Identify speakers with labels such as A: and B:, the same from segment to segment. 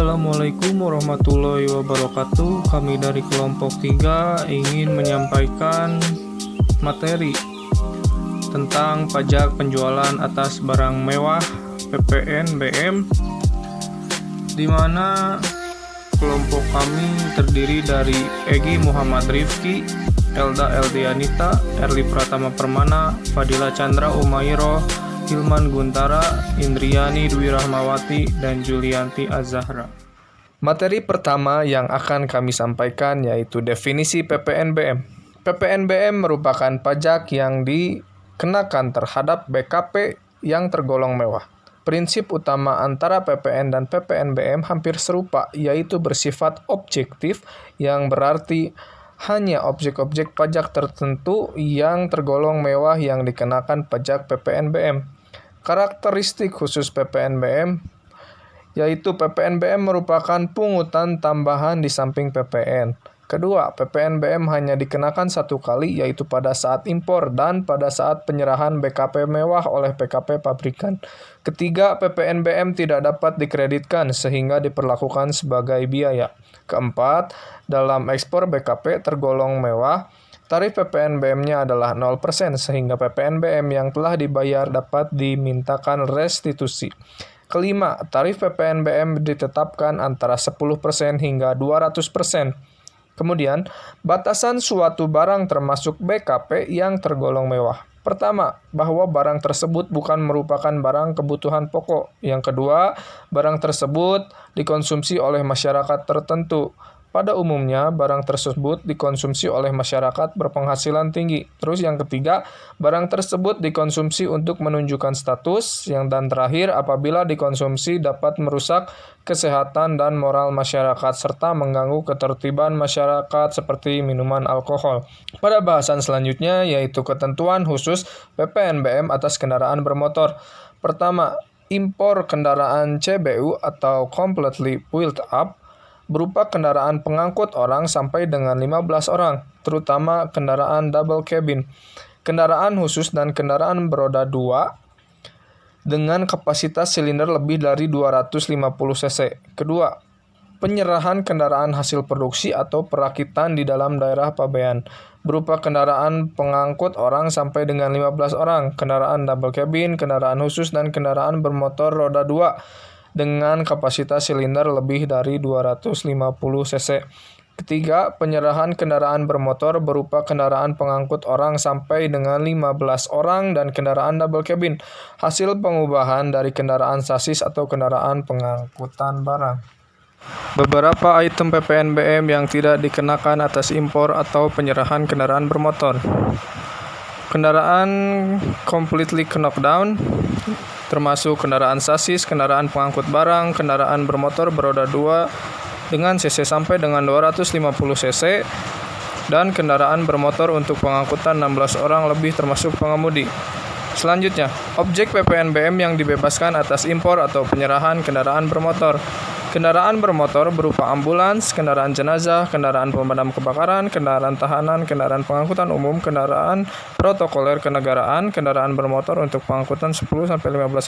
A: Assalamualaikum warahmatullahi wabarakatuh. Kami dari kelompok 3 ingin menyampaikan materi tentang pajak penjualan atas barang mewah PPNBM, di mana kelompok kami terdiri dari Egi Muhammad Rifki, Elda Eldianita, Erli Pratama Permana, Fadila Chandra Umairo, Hilman Guntara, Indriani Dwi Rahmawati, dan Julianti Azahra. Materi pertama yang akan kami sampaikan yaitu definisi PPNBM. PPNBM merupakan pajak yang dikenakan terhadap BKP yang tergolong mewah. Prinsip utama antara PPN dan PPNBM hampir serupa, yaitu bersifat objektif, yang berarti hanya objek-objek pajak tertentu yang tergolong mewah yang dikenakan pajak PPNBM. Karakteristik khusus PPNBM yaitu PPNBM merupakan pungutan tambahan di samping PPN. Kedua, PPNBM hanya dikenakan satu kali, yaitu pada saat impor dan pada saat penyerahan BKP mewah oleh PKP pabrikan. Ketiga, PPNBM tidak dapat dikreditkan sehingga diperlakukan sebagai biaya. Keempat, dalam ekspor BKP tergolong mewah, tarif PPNBM-nya adalah 0% sehingga PPNBM yang telah dibayar dapat dimintakan restitusi. Kelima, tarif PPNBM ditetapkan antara 10% hingga 200%. Kemudian, batasan suatu barang termasuk BKP yang tergolong mewah. Pertama, bahwa barang tersebut bukan merupakan barang kebutuhan pokok. Yang kedua, barang tersebut dikonsumsi oleh masyarakat tertentu. Pada umumnya, barang tersebut dikonsumsi oleh masyarakat berpenghasilan tinggi. Terus yang ketiga, barang tersebut dikonsumsi untuk menunjukkan status. Dan terakhir, apabila dikonsumsi dapat merusak kesehatan dan moral masyarakat, serta mengganggu ketertiban masyarakat seperti minuman alkohol. Pada bahasan selanjutnya, yaitu ketentuan khusus PPNBM atas kendaraan bermotor. Pertama, impor kendaraan CBU atau Completely Built Up berupa kendaraan pengangkut orang sampai dengan 15 orang, terutama kendaraan double cabin, kendaraan khusus dan kendaraan beroda 2 dengan kapasitas silinder lebih dari 250 cc. Kedua, penyerahan kendaraan hasil produksi atau perakitan di dalam daerah pabean, berupa kendaraan pengangkut orang sampai dengan 15 orang, kendaraan double cabin, kendaraan khusus dan kendaraan bermotor roda 2 dengan kapasitas silinder lebih dari 250 cc. Ketiga, penyerahan kendaraan bermotor berupa kendaraan pengangkut orang sampai dengan 15 orang dan kendaraan double cabin, hasil pengubahan dari kendaraan sasis atau kendaraan pengangkutan barang. Beberapa item PPNBM yang tidak dikenakan atas impor atau penyerahan kendaraan bermotor. Kendaraan completely knockdown, termasuk kendaraan sasis, kendaraan pengangkut barang, kendaraan bermotor beroda 2 dengan cc sampai dengan 250 cc, dan kendaraan bermotor untuk pengangkutan 16 orang lebih termasuk pengemudi. Selanjutnya, objek PPNBM yang dibebaskan atas impor atau penyerahan kendaraan bermotor. Kendaraan bermotor berupa ambulans, kendaraan jenazah, kendaraan pemadam kebakaran, kendaraan tahanan, kendaraan pengangkutan umum, kendaraan protokoler kenegaraan, kendaraan bermotor untuk pengangkutan 10-15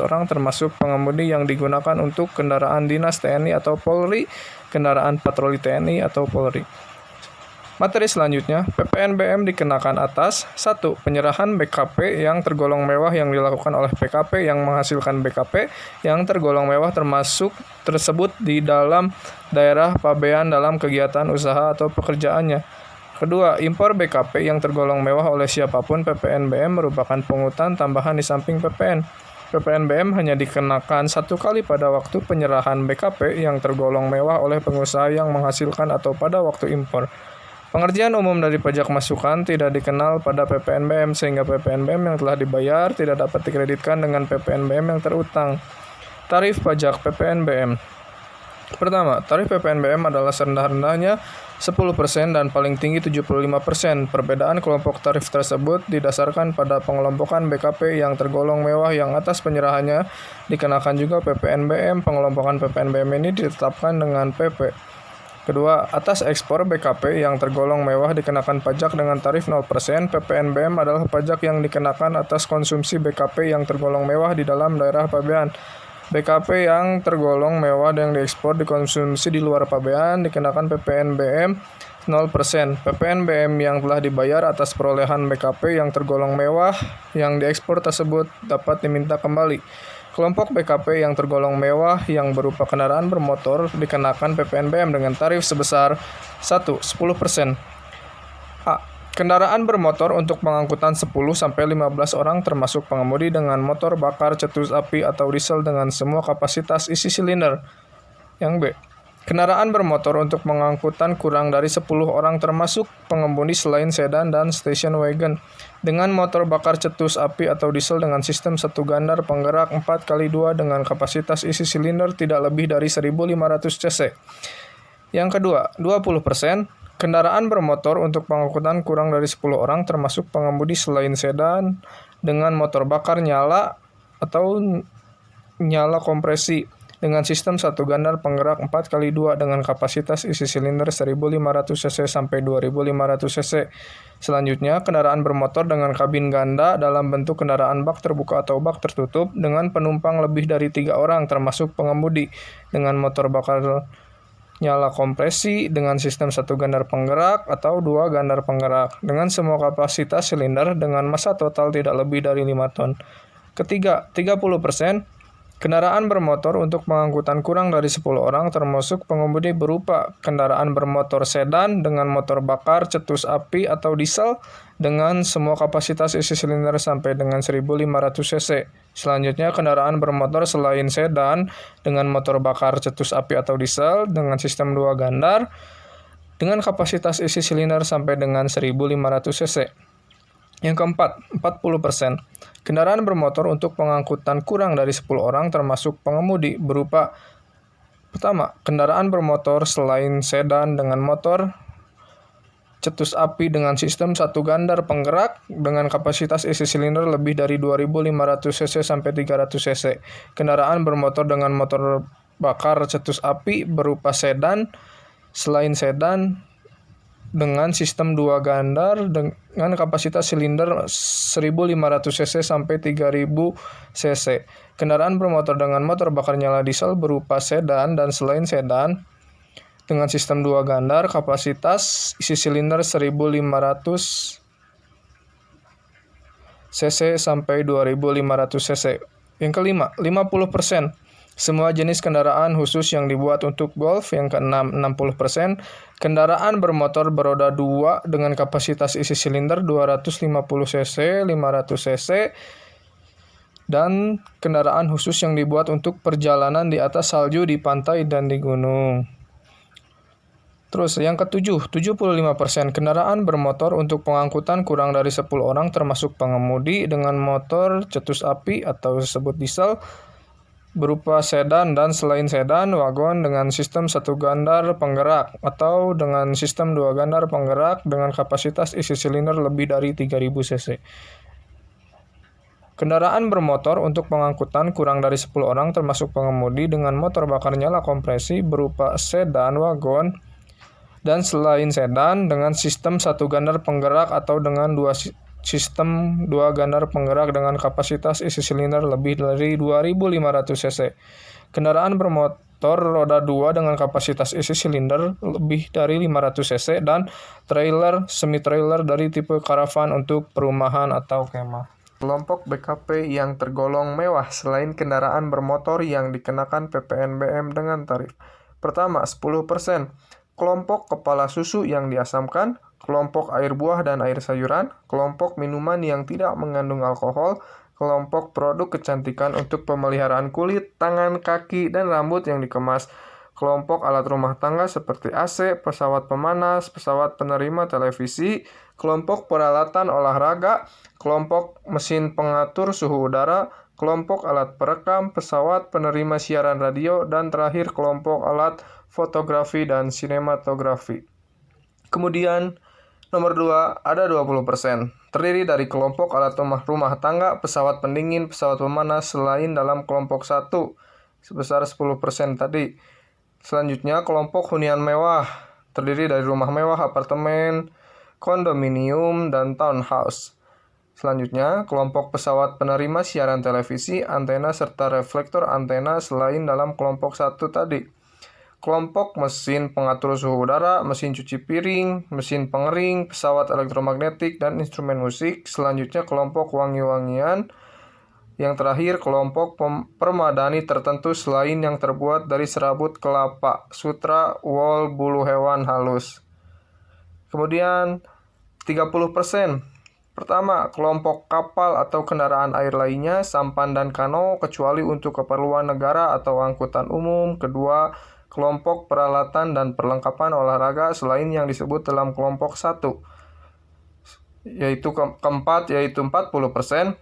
A: orang termasuk pengemudi yang digunakan untuk kendaraan dinas TNI atau Polri, kendaraan patroli TNI atau Polri. Materi selanjutnya, PPNBM dikenakan atas 1. Penyerahan BKP yang tergolong mewah yang dilakukan oleh PKP yang menghasilkan BKP yang tergolong mewah termasuk tersebut di dalam daerah pabean dalam kegiatan usaha atau pekerjaannya. Kedua, impor BKP yang tergolong mewah oleh siapapun. PPNBM merupakan pungutan tambahan di samping PPN. PPNBM hanya dikenakan satu kali pada waktu penyerahan BKP yang tergolong mewah oleh pengusaha yang menghasilkan atau pada waktu impor. Pengertian umum dari pajak masukan tidak dikenal pada PPNBM sehingga PPNBM yang telah dibayar tidak dapat dikreditkan dengan PPNBM yang terutang. Tarif pajak PPNBM. Pertama, tarif PPNBM adalah serendah-rendahnya 10% dan paling tinggi 75%. Perbedaan kelompok tarif tersebut didasarkan pada pengelompokan BKP yang tergolong mewah yang atas penyerahannya dikenakan juga PPNBM. Pengelompokan PPNBM ini ditetapkan dengan PP. Kedua, atas ekspor BKP yang tergolong mewah dikenakan pajak dengan tarif 0%. PPNBM adalah pajak yang dikenakan atas konsumsi BKP yang tergolong mewah di dalam daerah pabean. BKP yang tergolong mewah dan diekspor dikonsumsi di luar pabean dikenakan PPNBM 0%. PPNBM yang telah dibayar atas perolehan BKP yang tergolong mewah yang diekspor tersebut dapat diminta kembali. Kelompok BKP yang tergolong mewah yang berupa kendaraan bermotor dikenakan PPNBM dengan tarif sebesar 1. 10%. A. Kendaraan bermotor untuk pengangkutan 10-15 orang termasuk pengemudi dengan motor bakar cetus api atau diesel dengan semua kapasitas isi silinder. Yang B. Kendaraan bermotor untuk pengangkutan kurang dari 10 orang termasuk pengemudi selain sedan dan station wagon dengan motor bakar cetus api atau diesel dengan sistem satu gandar penggerak 4x2 dengan kapasitas isi silinder tidak lebih dari 1.500 cc. Yang kedua, 20%. Kendaraan bermotor untuk pengangkutan kurang dari 10 orang termasuk pengemudi selain sedan dengan motor bakar nyala atau nyala kompresi dengan sistem satu gandar penggerak 4x2 dengan kapasitas isi silinder 1.500 cc sampai 2.500 cc. Selanjutnya, kendaraan bermotor dengan kabin ganda dalam bentuk kendaraan bak terbuka atau bak tertutup dengan penumpang lebih dari 3 orang termasuk pengemudi dengan motor bakar nyala kompresi dengan sistem satu gandar penggerak atau 2 gandar penggerak dengan semua kapasitas silinder dengan massa total tidak lebih dari 5 ton. Ketiga, 30%. Kendaraan bermotor untuk pengangkutan kurang dari 10 orang termasuk pengemudi berupa kendaraan bermotor sedan dengan motor bakar cetus api atau diesel dengan semua kapasitas isi silinder sampai dengan 1.500 cc. Selanjutnya, kendaraan bermotor selain sedan dengan motor bakar cetus api atau diesel dengan sistem 2 gandar dengan kapasitas isi silinder sampai dengan 1.500 cc. Yang keempat, 40%. Kendaraan bermotor untuk pengangkutan kurang dari 10 orang termasuk pengemudi berupa pertama, kendaraan bermotor selain sedan dengan motor cetus api dengan sistem satu gandar penggerak dengan kapasitas isi silinder lebih dari 2.500 cc sampai 300 cc. Kendaraan bermotor dengan motor bakar cetus api berupa sedan selain sedan dengan sistem 2 gandar dengan kapasitas silinder 1.500 cc sampai 3.000 cc. Kendaraan bermotor dengan motor bakar nyala diesel berupa sedan dan selain sedan dengan sistem 2 gandar kapasitas isi silinder 1.500 cc sampai 2.500 cc. Yang kelima, 50%. Semua jenis kendaraan khusus yang dibuat untuk golf. Yang keenam, 60%. Kendaraan bermotor beroda 2 dengan kapasitas isi silinder 250 cc, 500 cc. Dan kendaraan khusus yang dibuat untuk perjalanan di atas salju, di pantai, dan di gunung. Terus yang ketujuh, 75%. Kendaraan bermotor untuk pengangkutan kurang dari 10 orang termasuk pengemudi dengan motor cetus api atau disebut diesel berupa sedan dan selain sedan, wagon dengan sistem satu gandar penggerak atau dengan sistem 2 gandar penggerak dengan kapasitas isi silinder lebih dari 3.000 cc. Kendaraan bermotor untuk pengangkutan kurang dari 10 orang termasuk pengemudi dengan motor bakar nyala kompresi berupa sedan, wagon, dan selain sedan dengan sistem satu gandar penggerak atau dengan sistem 2 gandar penggerak dengan kapasitas isi silinder lebih dari 2.500 cc. Kendaraan bermotor roda 2 dengan kapasitas isi silinder lebih dari 500 cc dan trailer, semi-trailer dari tipe karavan untuk perumahan atau kemah. Kelompok BKP yang tergolong mewah selain kendaraan bermotor yang dikenakan PPNBM dengan tarif. Pertama, 10%. Kelompok kepala susu yang diasamkan, kelompok air buah dan air sayuran, kelompok minuman yang tidak mengandung alkohol, kelompok produk kecantikan untuk pemeliharaan kulit, tangan, kaki, dan rambut yang dikemas, kelompok alat rumah tangga seperti AC, pesawat pemanas, pesawat penerima televisi, kelompok peralatan olahraga, kelompok mesin pengatur suhu udara, kelompok alat perekam, pesawat penerima siaran radio, dan terakhir kelompok alat fotografi dan sinematografi. Kemudian nomor 2 ada 20%. Terdiri dari kelompok alat rumah tangga, pesawat pendingin, pesawat pemanas selain dalam kelompok 1 sebesar 10% tadi. Selanjutnya kelompok hunian mewah. Terdiri dari rumah mewah, apartemen, kondominium, dan townhouse. Selanjutnya, kelompok pesawat penerima siaran televisi, antena, serta reflektor antena selain dalam kelompok 1 tadi. Kelompok mesin pengatur suhu udara, mesin cuci piring, mesin pengering, pesawat elektromagnetik, dan instrumen musik. Selanjutnya, kelompok wangi-wangian. Yang terakhir, kelompok permadani tertentu selain yang terbuat dari serabut kelapa, sutra, wol, bulu hewan halus. Kemudian, 30%. Pertama, kelompok kapal atau kendaraan air lainnya, sampan dan kano, kecuali untuk keperluan negara atau angkutan umum. Kedua, kelompok peralatan dan perlengkapan olahraga selain yang disebut dalam kelompok 1. Keempat, yaitu 40%.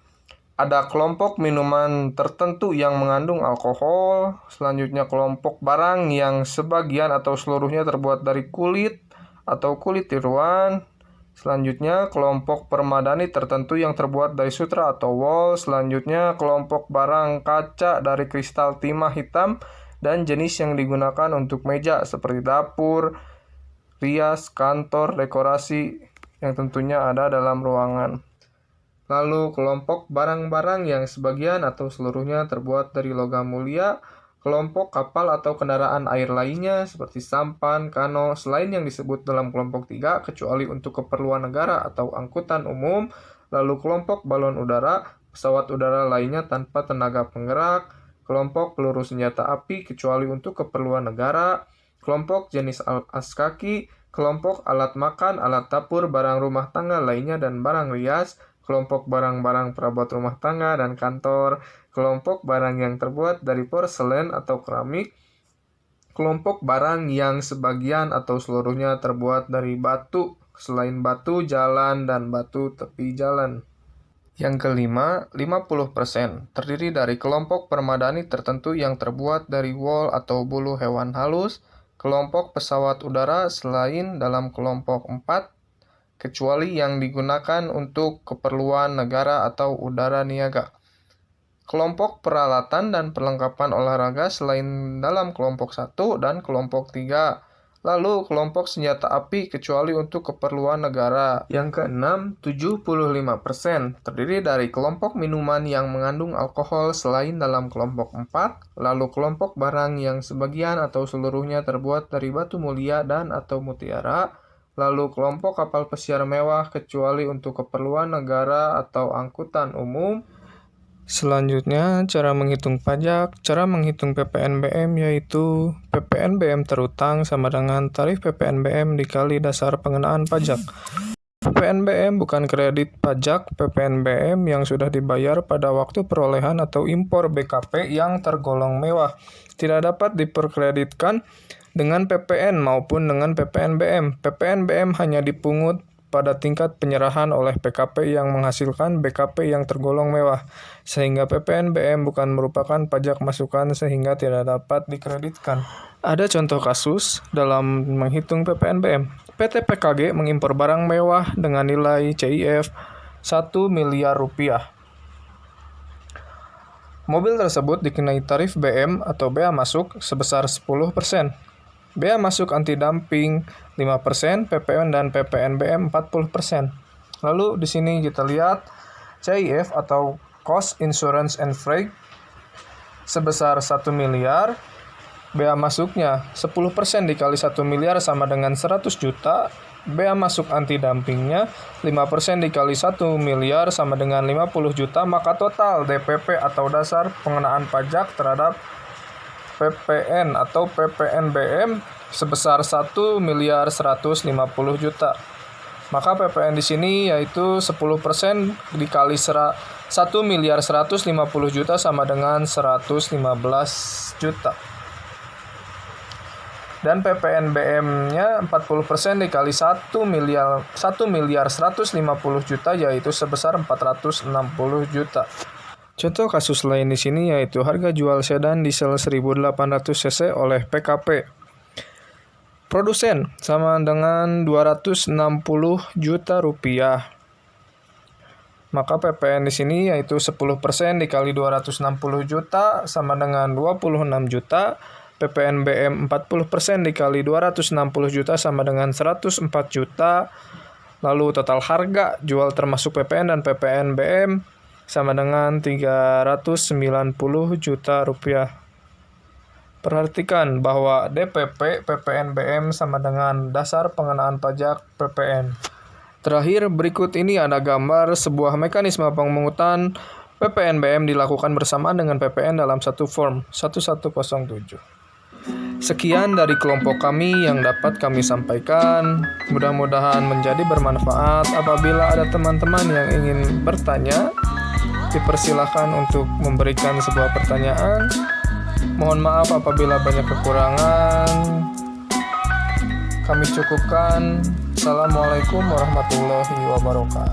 A: Ada kelompok minuman tertentu yang mengandung alkohol. Selanjutnya, kelompok barang yang sebagian atau seluruhnya terbuat dari kulit atau kulit tiruan. Selanjutnya, kelompok permadani tertentu yang terbuat dari sutra atau wol. Selanjutnya, kelompok barang kaca dari kristal timah hitam dan jenis yang digunakan untuk meja seperti dapur, rias, kantor, dekorasi yang tentunya ada dalam ruangan. Lalu, kelompok barang-barang yang sebagian atau seluruhnya terbuat dari logam mulia. Kelompok kapal atau kendaraan air lainnya seperti sampan, kano, selain yang disebut dalam kelompok 3, kecuali untuk keperluan negara atau angkutan umum. Lalu kelompok balon udara, pesawat udara lainnya tanpa tenaga penggerak. Kelompok peluru senjata api, kecuali untuk keperluan negara. Kelompok jenis alas kaki, kelompok alat makan, alat dapur, barang rumah tangga lainnya, dan barang rias. Kelompok barang-barang perabot rumah tangga dan kantor, kelompok barang yang terbuat dari porselen atau keramik, kelompok barang yang sebagian atau seluruhnya terbuat dari batu, selain batu jalan dan batu tepi jalan. Yang kelima, 50%, terdiri dari kelompok permadani tertentu yang terbuat dari wol atau bulu hewan halus, kelompok pesawat udara selain dalam kelompok 4, kecuali yang digunakan untuk keperluan negara atau udara niaga. Kelompok peralatan dan perlengkapan olahraga selain dalam kelompok 1 dan kelompok 3. Lalu kelompok senjata api kecuali untuk keperluan negara. Yang keenam, 75%, terdiri dari kelompok minuman yang mengandung alkohol selain dalam kelompok 4. Lalu kelompok barang yang sebagian atau seluruhnya terbuat dari batu mulia dan atau mutiara. Lalu kelompok kapal pesiar mewah kecuali untuk keperluan negara atau angkutan umum. Selanjutnya, cara menghitung pajak. Cara menghitung PPNBM yaitu PPNBM terutang sama dengan tarif PPNBM dikali dasar pengenaan pajak. PPNBM bukan kredit pajak PPNBM yang sudah dibayar pada waktu perolehan atau impor BKP yang tergolong mewah. Tidak dapat diperkreditkan dengan PPN maupun dengan PPNBM. PPNBM hanya dipungut pada tingkat penyerahan oleh PKP yang menghasilkan BKP yang tergolong mewah, sehingga PPNBM bukan merupakan pajak masukan sehingga tidak dapat dikreditkan. Ada contoh kasus dalam menghitung PPNBM. PT PKG mengimpor barang mewah dengan nilai CIF 1 miliar rupiah. Mobil tersebut dikenai tarif BM atau bea masuk sebesar 10%. Bea masuk anti-dumping 5%, PPN dan PPNBM 40%. Lalu di sini kita lihat CIF atau Cost Insurance and Freight sebesar 1 miliar. Bea masuknya 10% dikali 1 miliar sama dengan 100 juta. Bea masuk anti-dumpingnya 5% dikali 1 miliar sama dengan 50 juta. Maka total DPP atau dasar pengenaan pajak terhadap PPN atau PPNBM sebesar 1 miliar 150 juta. Maka PPN di sini yaitu 10% dikali 1 miliar 150 juta sama dengan 115 juta. Dan PPNBM-nya 40% dikali 1 miliar 150 juta yaitu sebesar 460 juta. Contoh kasus lain di sini yaitu harga jual sedan diesel 1800 cc oleh PKP. Produsen sama dengan 260 juta rupiah. Maka PPN di sini yaitu 10% dikali 260 juta sama dengan 26 juta. PPNBM 40% dikali 260 juta sama dengan 104 juta. Lalu total harga jual termasuk PPN dan PPNBM sama dengan 390 juta rupiah. Perhatikan bahwa DPP PPNBM sama dengan dasar pengenaan pajak PPN. Terakhir, berikut ini ada gambar sebuah mekanisme pemungutan PPNBM dilakukan bersamaan dengan PPN dalam satu form 1107. Sekian dari kelompok kami yang dapat kami sampaikan. Mudah-mudahan menjadi bermanfaat. Apabila ada teman-teman yang ingin bertanya, dipersilakan untuk memberikan sebuah pertanyaan. Mohon maaf apabila banyak kekurangan. Kami cukupkan. Assalamualaikum warahmatullahi wabarakatuh.